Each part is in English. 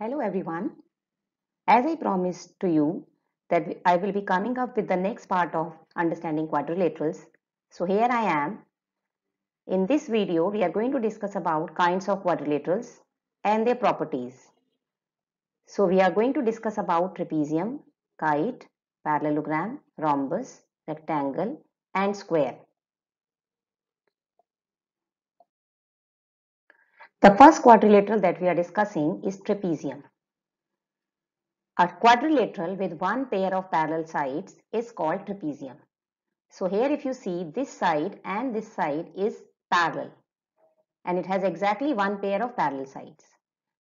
Hello everyone. As I promised to you that I will be coming up with the next part of understanding quadrilaterals. So here I am. In this video, we are going to discuss about kinds of quadrilaterals and their properties. So we are going to discuss about trapezium, kite, parallelogram, rhombus, rectangle and square. The first quadrilateral that we are discussing is trapezium. A quadrilateral with one pair of parallel sides is called trapezium. So here if you see, this side and this side is parallel and it has exactly one pair of parallel sides.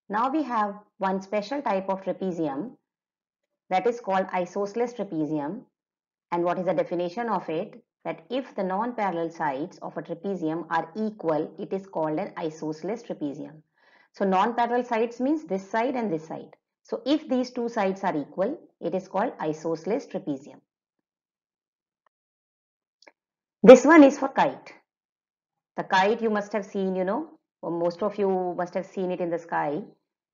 Now we have one special type of trapezium that is called isosceles trapezium, and what is the definition of it? That if the non-parallel sides of a trapezium are equal, it is called an isosceles trapezium. So non-parallel sides means this side and this side. So if these two sides are equal, it is called isosceles trapezium. This one is for kite. The kite you must have seen, or most of you must have seen it in the sky.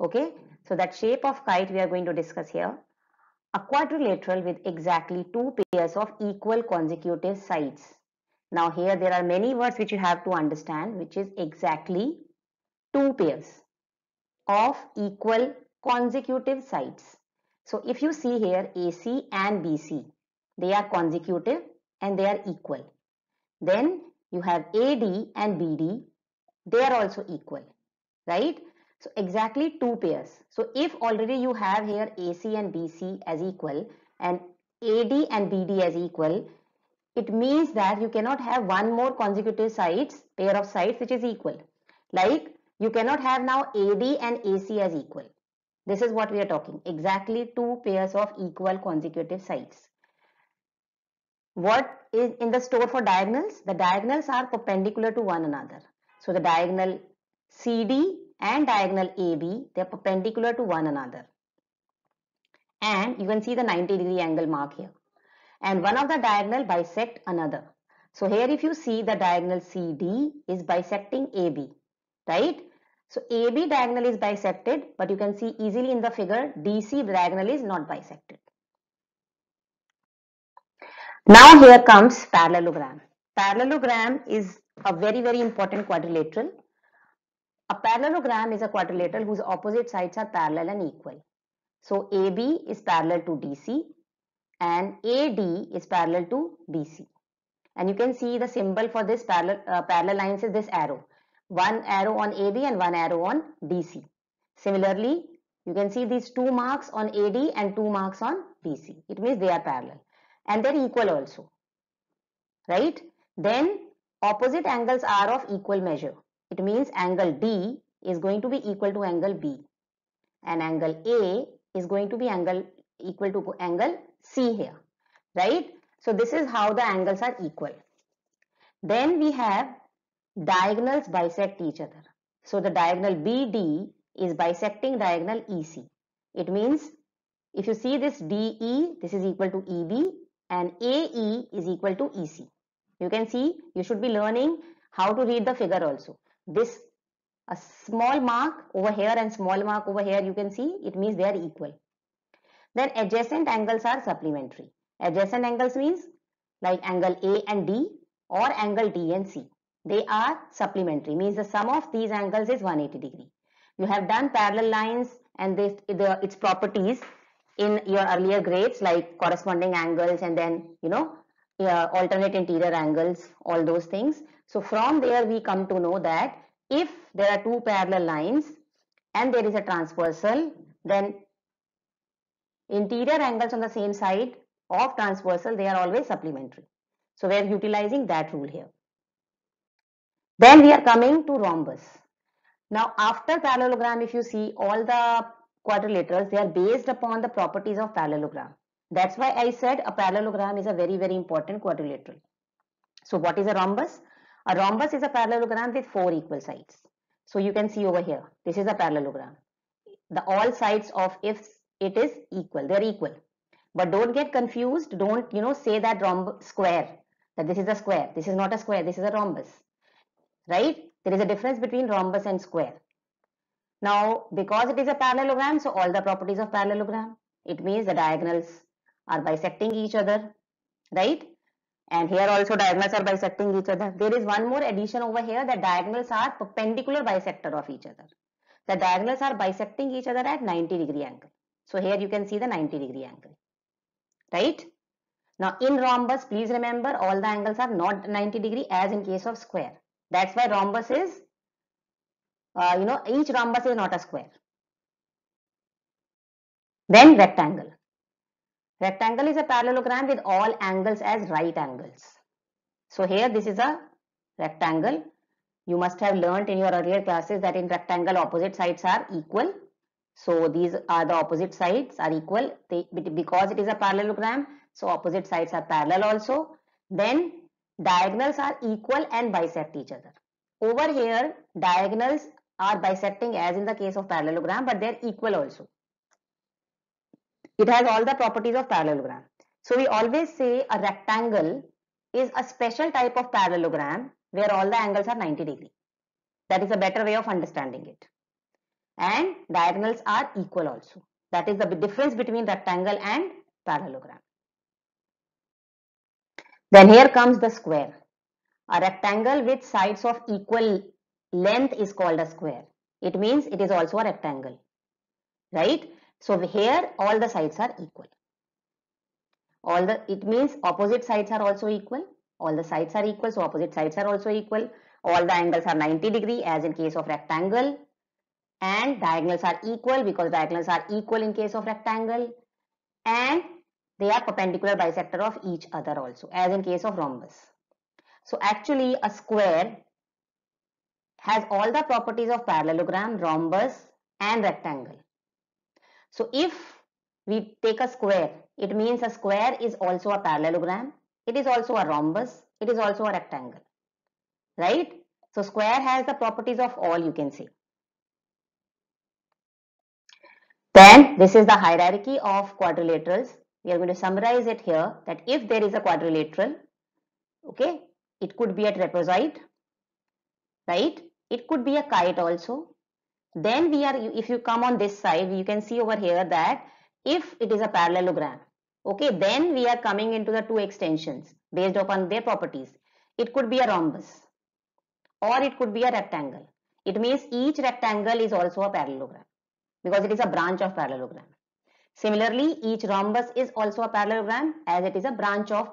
Okay, so that shape of kite we are going to discuss here. A quadrilateral with exactly two pairs of equal consecutive sides. Now here there are many words which you have to understand, which is exactly two pairs of equal consecutive sides. So if you see here AC and BC, they are consecutive and they are equal. Then you have AD and BD, they are also equal, right? So exactly two pairs. So if already you have here AC and BC as equal and AD and BD as equal, it means that you cannot have one more consecutive pair of sides which is equal. Like you cannot have now AD and AC as equal. This is what we are talking. Exactly two pairs of equal consecutive sides. What is in the store for diagonals? The diagonals are perpendicular to one another. So the diagonal CD and diagonal AB, they are perpendicular to one another. And you can see the 90-degree angle mark here. And one of the diagonal bisect another. So here if you see the diagonal CD is bisecting AB, right? So AB diagonal is bisected, but you can see easily in the figure DC diagonal is not bisected. Now here comes parallelogram. Parallelogram is a very important quadrilateral. A parallelogram is a quadrilateral whose opposite sides are parallel and equal. So AB is parallel to DC and AD is parallel to BC. And you can see the symbol for this parallel lines is this arrow. One arrow on AB and one arrow on DC. Similarly, you can see these two marks on AD and two marks on BC. It means they are parallel and they're equal also, right? Then opposite angles are of equal measure. It means angle D is going to be equal to angle B and angle A is going to be equal to angle C here, right? So this is how the angles are equal. Then we have diagonals bisect each other. So the diagonal BD is bisecting diagonal EC. It means if you see this DE, this is equal to EB and AE is equal to EC. You can see, you should be learning how to read the figure also. This a small mark over here and small mark over here, you can see it means they are equal. Then adjacent angles are supplementary. Adjacent angles means like angle A and D or angle D and C. They are supplementary, means the sum of these angles is 180 degree. You have done parallel lines and its properties in your earlier grades like corresponding angles and then alternate interior angles, all those things. So from there we come to know that if there are two parallel lines and there is a transversal, then interior angles on the same side of transversal, they are always supplementary. So we are utilizing that rule here. Then we are coming to rhombus. Now after parallelogram, if you see all the quadrilaterals, they are based upon the properties of parallelogram. That's why I said a parallelogram is a very important quadrilateral. So what is a rhombus? A rhombus is a parallelogram with four equal sides. So you can see over here, this is a parallelogram. The all sides of if it is equal, they're equal. But don't get confused. Don't say that square, that this is a square. This is not a square. This is a rhombus, right? There is a difference between rhombus and square. Now, because it is a parallelogram, so all the properties of parallelogram. It means the diagonals are bisecting each other, right? And here also diagonals are bisecting each other. There is one more addition over here, that diagonals are perpendicular bisector of each other. The diagonals are bisecting each other at 90-degree angle. So here you can see the 90-degree angle, right? Now in rhombus, please remember all the angles are not 90-degree as in case of square. That's why rhombus is, each rhombus is not a square. Then rectangle. Rectangle is a parallelogram with all angles as right angles. So here this is a rectangle. You must have learnt in your earlier classes that in rectangle opposite sides are equal. So these are the opposite sides are equal because it is a parallelogram. So opposite sides are parallel also. Then diagonals are equal and bisect each other. Over here diagonals are bisecting as in the case of parallelogram, but they are equal also. It has all the properties of parallelogram. So we always say a rectangle is a special type of parallelogram where all the angles are 90-degree. That is a better way of understanding it. And diagonals are equal also. That is the difference between rectangle and parallelogram. Then here comes the square. A rectangle with sides of equal length is called a square. It means it is also a rectangle, right? So here all the sides are equal. It means opposite sides are also equal. All the sides are equal, so opposite sides are also equal. All the angles are 90-degree as in case of rectangle, and diagonals are equal because diagonals are equal in case of rectangle, and they are perpendicular bisector of each other also as in case of rhombus. So actually a square has all the properties of parallelogram, rhombus and rectangle. So if we take a square, it means a square is also a parallelogram, it is also a rhombus, it is also a rectangle, right? So square has the properties of all, you can say. Then this is the hierarchy of quadrilaterals. We are going to summarize it here, that if there is a quadrilateral, okay, it could be a trapezoid, right? It could be a kite also. Then if you come on this side, you can see over here that if it is a parallelogram, okay, then we are coming into the two extensions based upon their properties. It could be a rhombus or it could be a rectangle. It means each rectangle is also a parallelogram because it is a branch of parallelogram. Similarly, each rhombus is also a parallelogram as it is a branch of,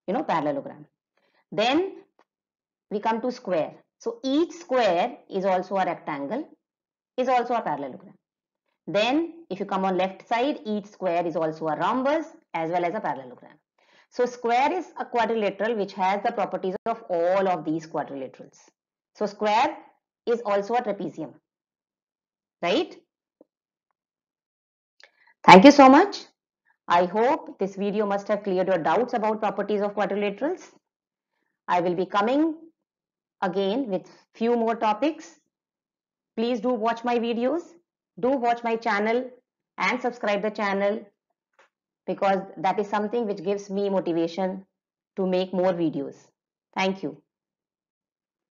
parallelogram. Then we come to square. So each square is also a rectangle, is also a parallelogram. Then if you come on left side, each square is also a rhombus as well as a parallelogram. So square is a quadrilateral which has the properties of all of these quadrilaterals. So square is also a trapezium, right? Thank you so much. I hope this video must have cleared your doubts about properties of quadrilaterals. I will be coming again with few more topics. Please do watch my videos, do watch my channel and subscribe the channel because that is something which gives me motivation to make more videos. Thank you.